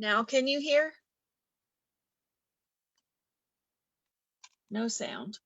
Now can you hear? No sound.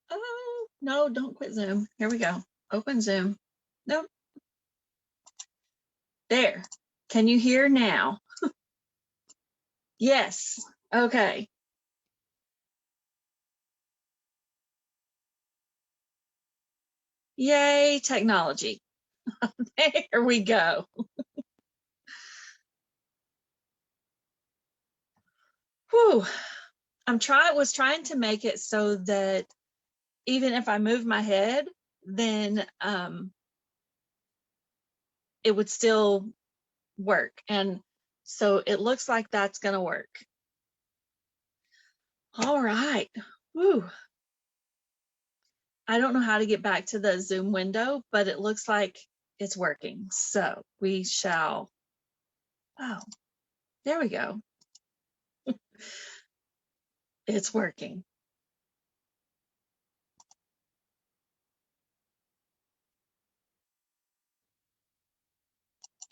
Oh, no, don't quit Zoom. Here we go. Open Zoom. Nope. There. Can you hear now? Yes. Okay. Yay, technology. There we go. Whew. Was trying to make it so that even if I move my head, then it would still work. And so it looks like that's going to work. All right. Whew. I don't know how to get back to the Zoom window, but it looks like it's working. So we shall, oh, there we go. It's working.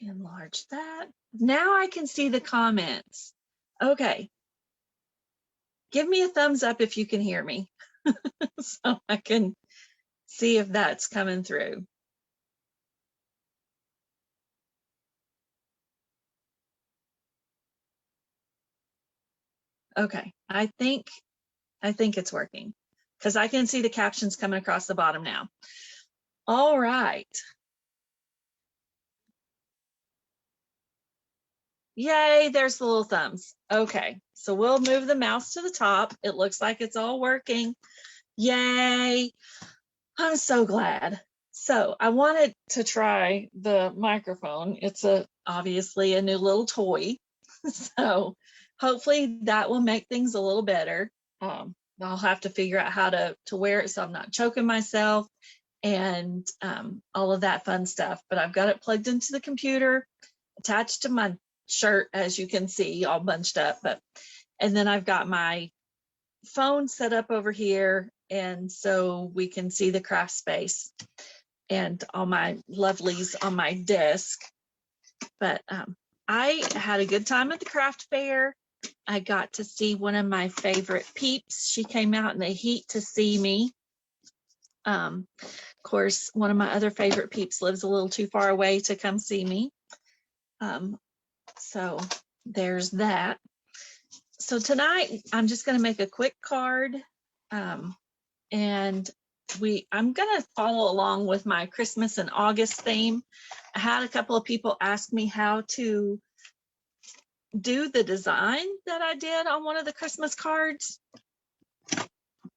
Enlarge that. Now I can see the comments. Okay. Give me a thumbs up if you can hear me so I can see if that's coming through. Okay, I think it's working because I can see the captions coming across the bottom now. All right. Yay, there's the little thumbs. Okay, so we'll move the mouse to the top. It looks like it's all working. Yay, I'm so glad. So I wanted to try the microphone. It's obviously a new little toy. So hopefully that will make things a little better. I'll have to figure out how to wear it so I'm not choking myself and all of that fun stuff. But I've got it plugged into the computer, attached to my shirt, as you can see, all bunched up. And then I've got my phone set up over here, and so we can see the craft space and all my lovelies on my desk. But I had a good time at the craft fair. I got to see one of my favorite peeps. She came out in the heat to see me. Of course, one of my other favorite peeps lives a little too far away to come see me. So there's that. So tonight, I'm just going to make a quick card. And I'm going to follow along with my Christmas and August theme. I had a couple of people ask me how to do the design that I did on one of the Christmas cards.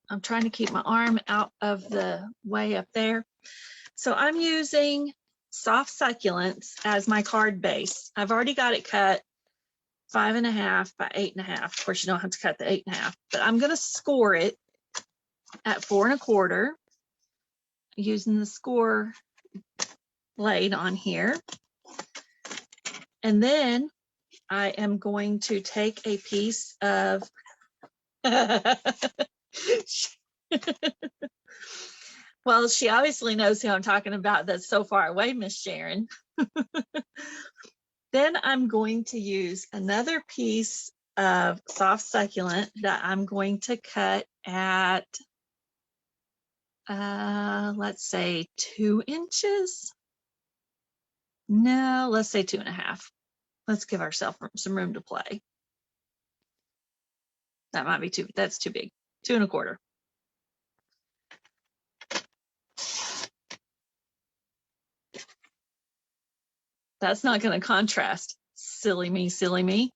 I'm trying to keep my arm out of the way up there. So I'm using soft succulents as my card base. I've already got it cut 5.5 by 8.5. Of course, you don't have to cut the 8.5, but I'm going to score it at 4 1/4 using the score blade on here. And then I am going to take a piece of well, she obviously knows who I'm talking about. That's so far away, Miss Sharon. Then I'm going to use another piece of soft succulent that I'm going to cut at let's say 2 inches. No, let's say 2.5. Let's give ourselves some room to play. That might be that's too big. 2 1/4. That's not going to contrast. Silly me, silly me.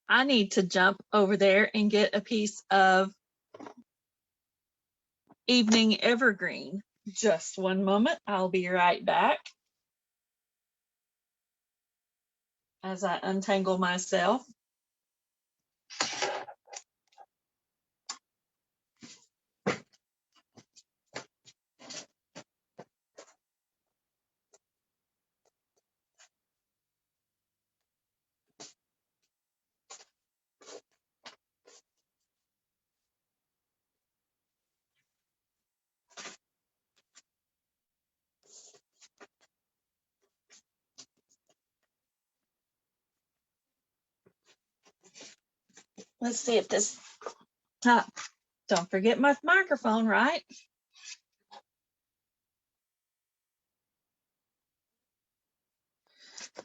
I need to jump over there and get a piece of evening evergreen Just one moment. I'll be right back as I untangle myself. Let's see if this, don't forget my microphone, right?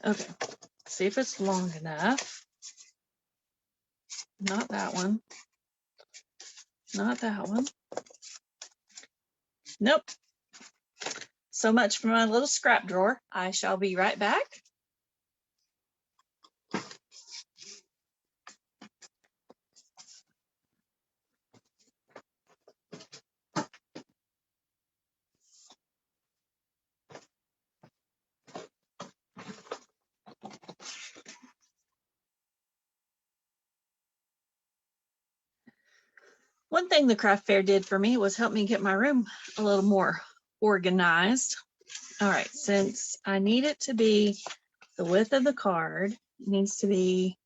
Okay, see if it's long enough. Not that one. Not that one. Nope. So much for my little scrap drawer. I shall be right back. One thing the craft fair did for me was help me get my room a little more organized. All right, since I need it to be the width of the card, it needs to be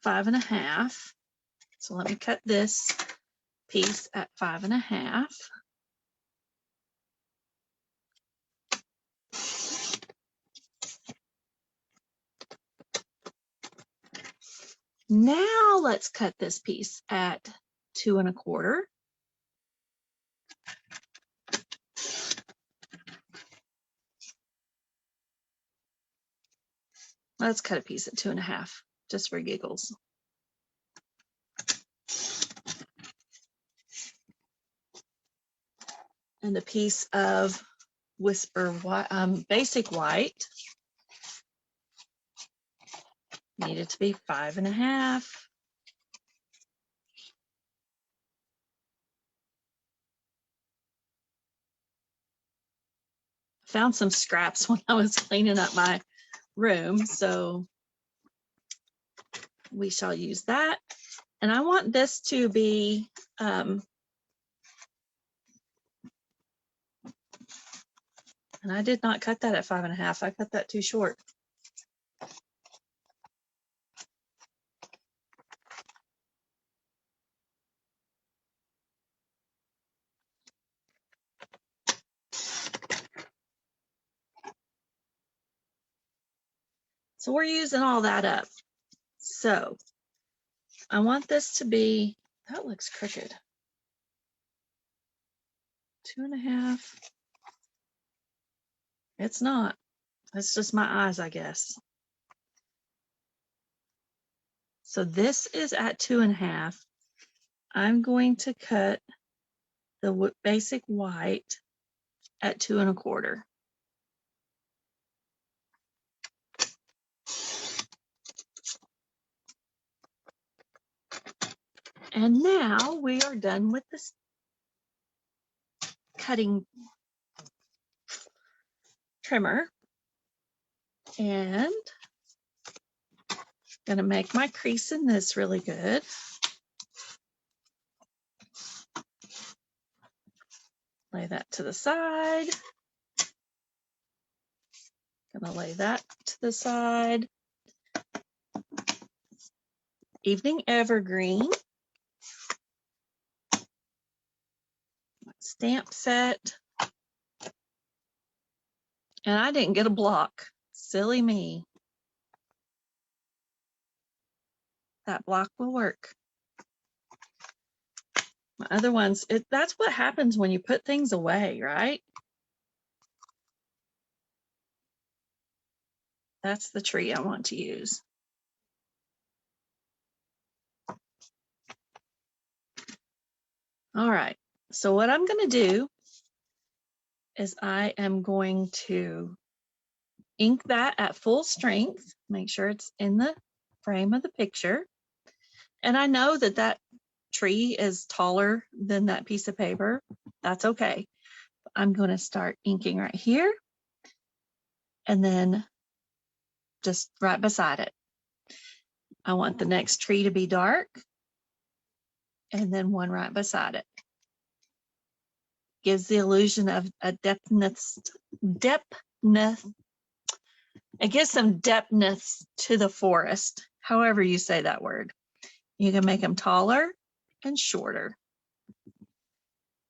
5.5. So let me cut this piece at 5.5. Now let's cut this piece at 2.25. Let's cut a piece at 2.5, just for giggles. And a piece of Whisper white, basic white needed to be 5.5. Found some scraps when I was cleaning up my room, so we shall use that. And I want this to be and I did not cut that at 5.5. I cut that too short. So we're using all that up. So I want this to be, that looks crooked. 2.5. It's not. It's just my eyes, I guess. So this is at 2.5. I'm going to cut the basic white at 2.25. And now we are done with this cutting trimmer. And I'm going to make my crease in this really good. Lay that to the side. Gonna lay that to the side. Evening Evergreen. Stamp set. And I didn't get a block. Silly me. That block will work. My other ones, that's what happens when you put things away, right? That's the tree I want to use. All right, so what I'm going to do is I am going to ink that at full strength, make sure it's in the frame of the picture. And I know that that tree is taller than that piece of paper, that's okay. I'm going to start inking right here and then just right beside it. I want the next tree to be dark and then one right beside it. Gives the illusion of a depthness. It gives some depthness to the forest, however you say that word. You can make them taller and shorter.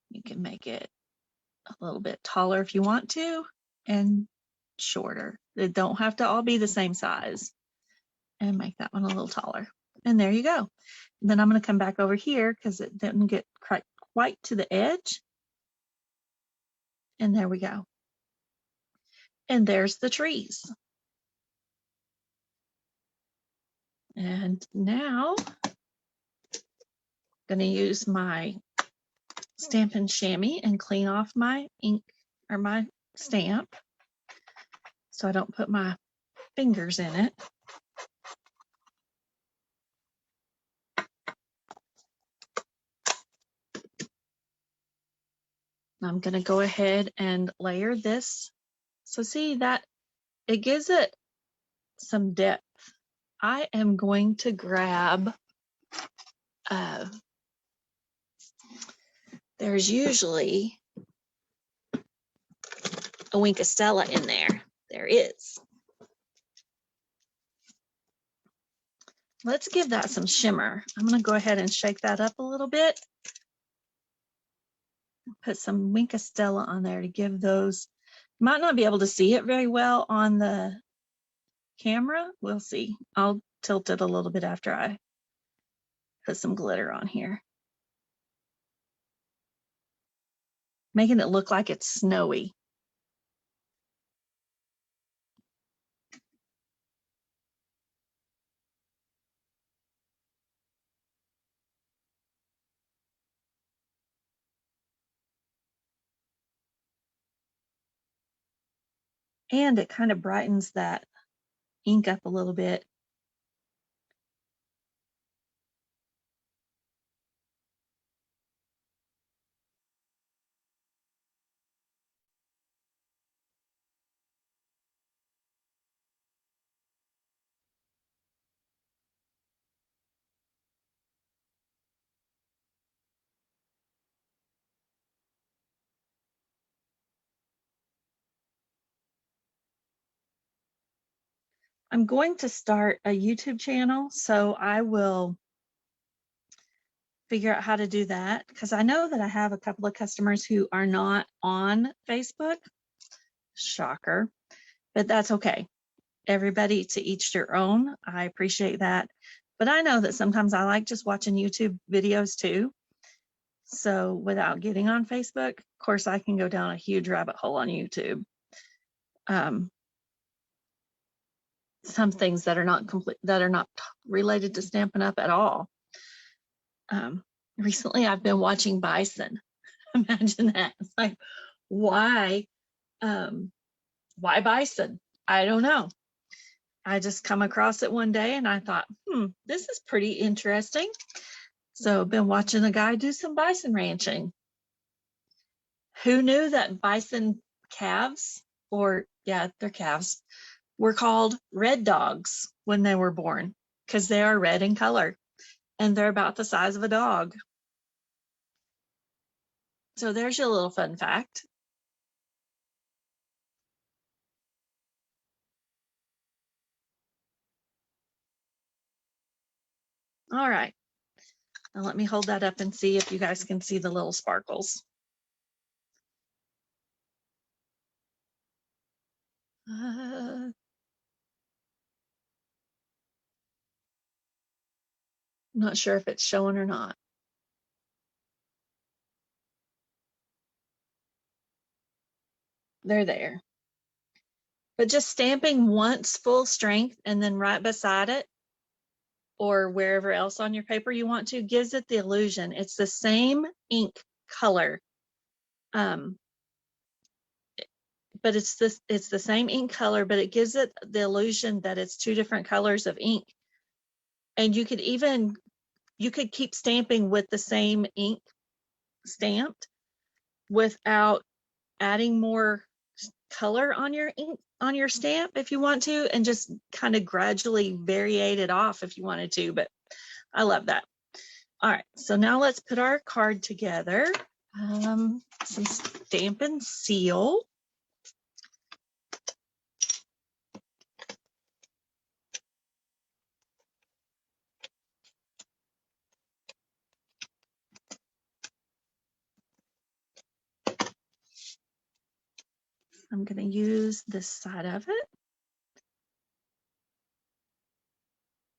You can make it a little bit taller if you want to, and shorter. They don't have to all be the same size. And make that one a little taller. And there you go. And then I'm going to come back over here because it didn't get quite to the edge. And there we go. And there's the trees. And now I'm going to use my Stampin' Chamois and clean off my ink or my stamp so I don't put my fingers in it. I'm going to go ahead and layer this. So see that it gives it some depth. I am going to grab, there's usually a Wink of Stella in there. There is. Let's give that some shimmer. I'm going to go ahead and shake that up a little bit. Put some Wink of Stella on there to give those. You might not be able to see it very well on the camera. We'll see. I'll tilt it a little bit after I put some glitter on here. Making it look like it's snowy. And it kind of brightens that ink up a little bit. I'm going to start a YouTube channel, so I will figure out how to do that because I know that I have a couple of customers who are not on Facebook. Shocker, but that's okay. Everybody to each their own. I appreciate that. But I know that sometimes I like just watching YouTube videos too. So without getting on Facebook, of course, I can go down a huge rabbit hole on YouTube. Some things that are not complete, that are not related to Stampin' Up! At all. Recently, I've been watching bison. Imagine that. It's like, why bison? I don't know. I just come across it one day and I thought, this is pretty interesting. So I've been watching a guy do some bison ranching. Who knew that bison calves, or yeah, they're calves, were called red dogs when they were born because they are red in color and they're about the size of a dog. So there's your little fun fact. All right. Now let me hold that up and see if you guys can see the little sparkles. I'm not sure if it's showing or not. They're there. But just stamping once full strength and then right beside it or wherever else on your paper you want to gives it the illusion. It's the same ink color. But it's the same ink color, but it gives it the illusion that it's two different colors of ink. And you could even you could keep stamping with the same ink stamped without adding more color on your ink on your stamp if you want to, and just kind of gradually variate it off if you wanted to, but I love that. All right, so now let's put our card together. Some stamp and seal. I'm going to use this side of it.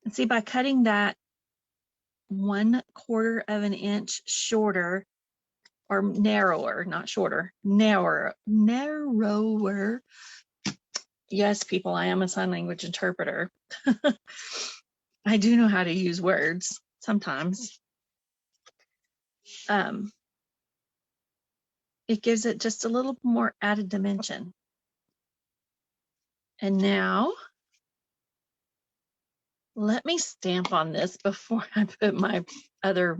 And see, by cutting that 1/4 of an inch shorter, or narrower, not shorter, narrower. Yes, people, I am a sign language interpreter. I do know how to use words sometimes. It gives it just a little more added dimension. And now, let me stamp on this before I put my other,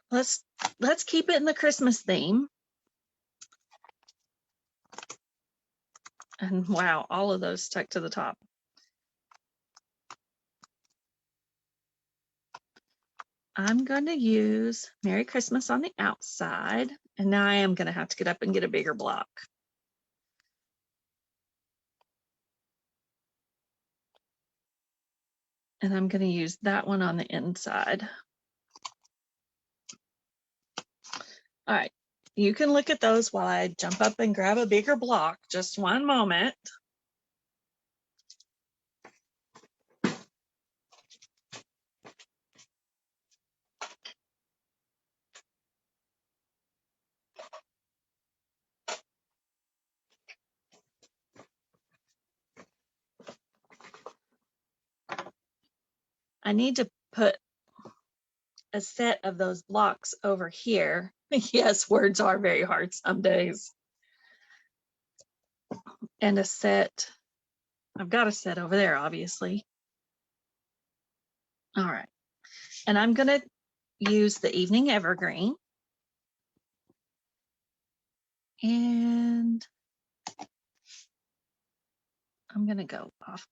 let's keep it in the Christmas theme. And wow, all of those stuck to the top. I'm going to use Merry Christmas on the outside. And now I am going to have to get up and get a bigger block. And I'm going to use that one on the inside. All right, you can look at those while I jump up and grab a bigger block. Just one moment. I need to put a set of those blocks over here. Yes, words are very hard some days. And a set, I've got a set over there, obviously. All right, and I'm going to use the Evening Evergreen. And I'm going to go off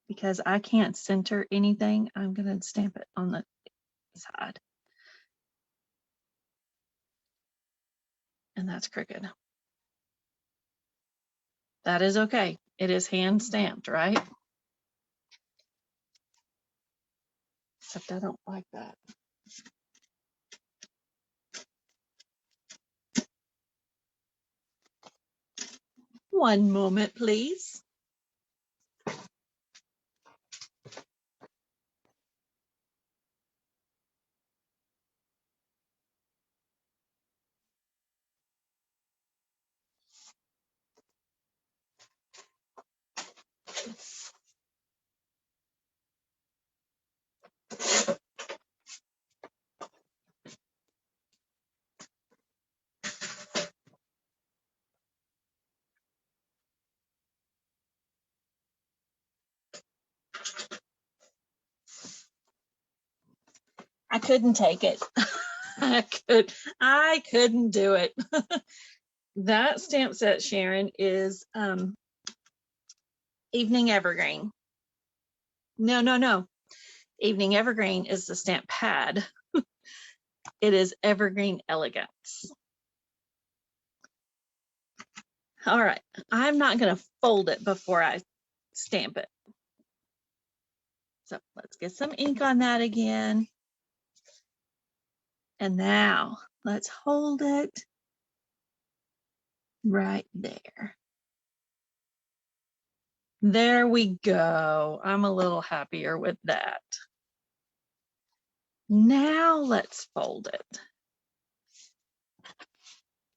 because I can't center anything. I'm going to stamp it on the side. And that's crooked. That is okay. It is hand stamped, right? Except I don't like that. One moment, please. I couldn't take it. I couldn't do it. That stamp set, Sharon, is Evening Evergreen. No. Evening Evergreen is the stamp pad. It is Evergreen Elegance. All right, I'm not going to fold it before I stamp it. So let's get some ink on that again. And now let's hold it right there. There we go. I'm a little happier with that. Now let's fold it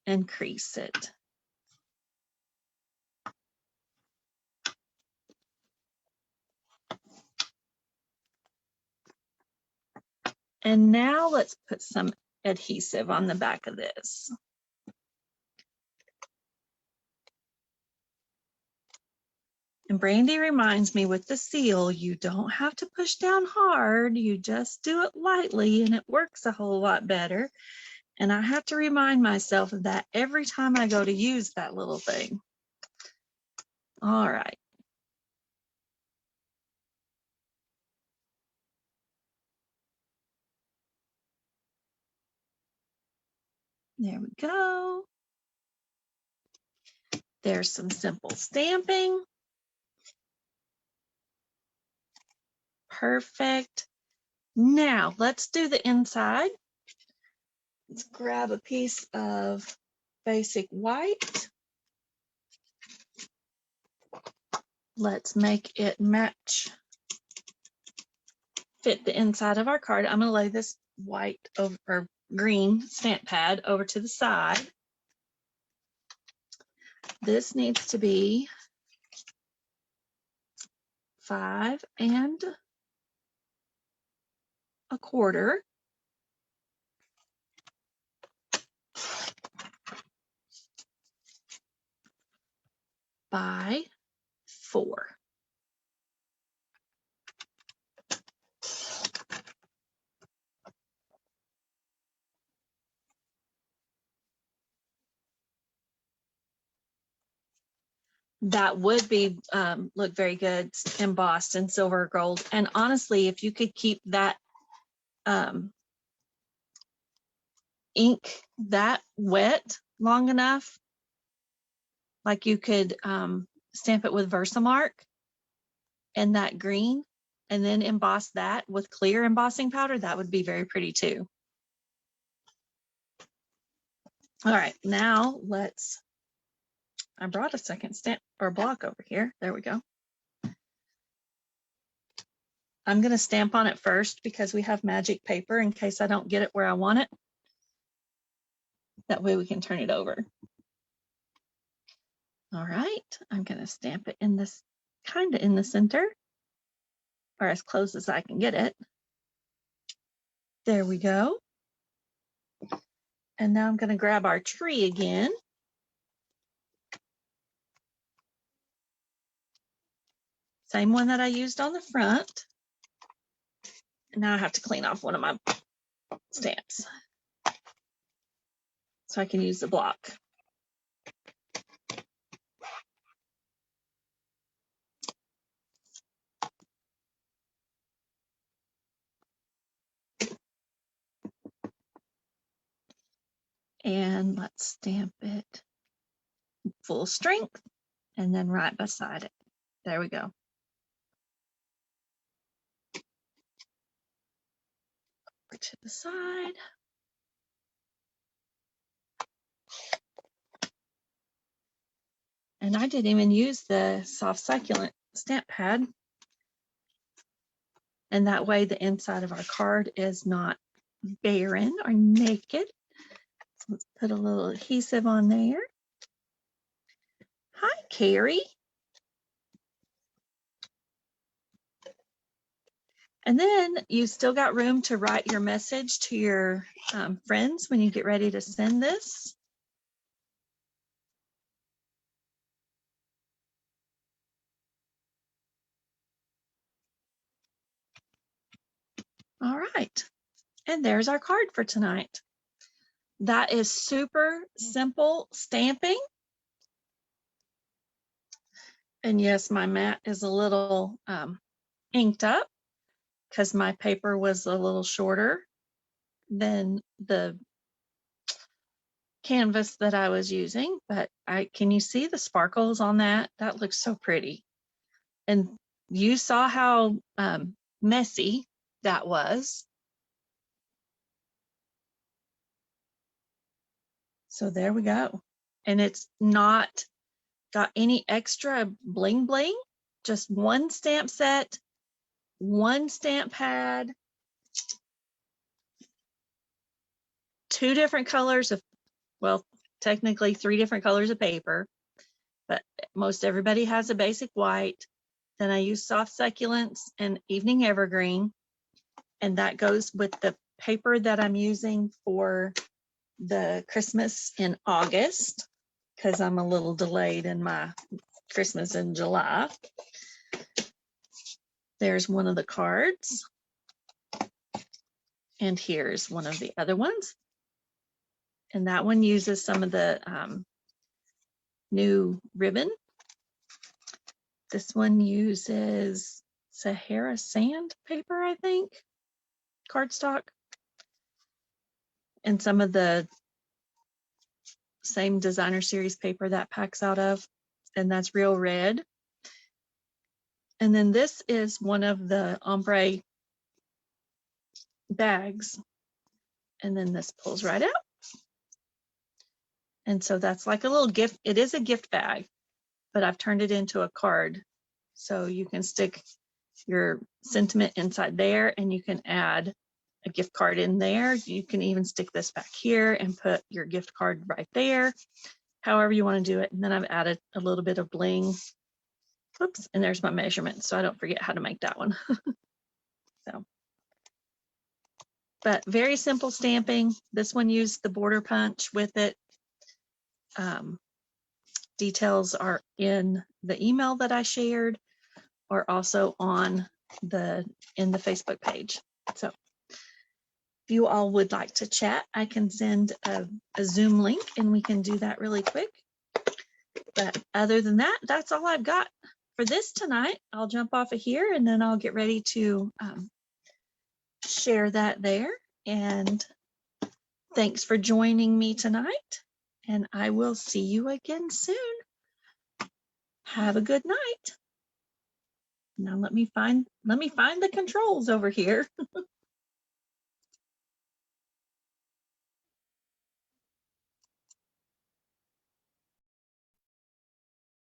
and crease it. And now let's put some adhesive on the back of this. And Brandy reminds me with the seal, you don't have to push down hard. You just do it lightly and it works a whole lot better. And I have to remind myself of that every time I go to use that little thing. All right. There we go. There's some simple stamping. Perfect. Now let's do the inside. Let's grab a piece of basic white. Let's make it match, fit the inside of our card. I'm going to lay this white over, or green stamp pad over to the side. This needs to be 5 1/4 by 4. That would be look very good embossed in silver or gold. And honestly, if you could keep that ink that wet long enough, like you could stamp it with Versamark and that green, and then emboss that with clear embossing powder, that would be very pretty too. All right, now let's, I brought a second stamp or block over here. There we go. I'm going to stamp on it first because we have magic paper in case I don't get it where I want it. That way we can turn it over. All right, I'm going to stamp it in this, kind of in the center, or as close as I can get it. There we go. And now I'm going to grab our tree again. Same one that I used on the front. And now I have to clean off one of my stamps so I can use the block. And let's stamp it full strength and then right beside it. There we go. Over to the side. And I didn't even use the soft succulent stamp pad. And that way the inside of our card is not barren or naked. So let's put a little adhesive on there. Hi, Carrie. And then you still got room to write your message to your friends when you get ready to send this. All right. And there's our card for tonight. That is super simple stamping. And yes, my mat is a little inked up because my paper was a little shorter than the canvas that I was using, but can you see the sparkles on that? That looks so pretty. And you saw how messy that was. So there we go. And it's not got any extra bling bling, just one stamp set, one stamp pad, 2 different colors of, well, technically 3 different colors of paper, but most everybody has a basic white. Then I use soft succulents and evening evergreen, and that goes with the paper that I'm using for the Christmas in August, because I'm a little delayed in my Christmas in July. There's one of the cards. And here's one of the other ones. And that one uses some of the new ribbon. This one uses Sahara sand paper, I think, cardstock. And some of the same designer series paper that packs out of, and that's real red. And then this is one of the ombre bags, and then this pulls right out. And so that's like a little gift. It is a gift bag, but I've turned it into a card. So you can stick your sentiment inside there, and you can add a gift card in there. You can even stick this back here and put your gift card right there, however you want to do it. And then I've added a little bit of bling. Whoops, and there's my measurement, so I don't forget how to make that one. So, but very simple stamping. This one used the border punch with it. Details are in the email that I shared, or also on in the Facebook page. So if you all would like to chat, I can send a Zoom link and we can do that really quick. But other than that, that's all I've got for this tonight. I'll jump off of here and then I'll get ready to share that there. And thanks for joining me tonight. And I will see you again soon. Have a good night. Now let me find the controls over here.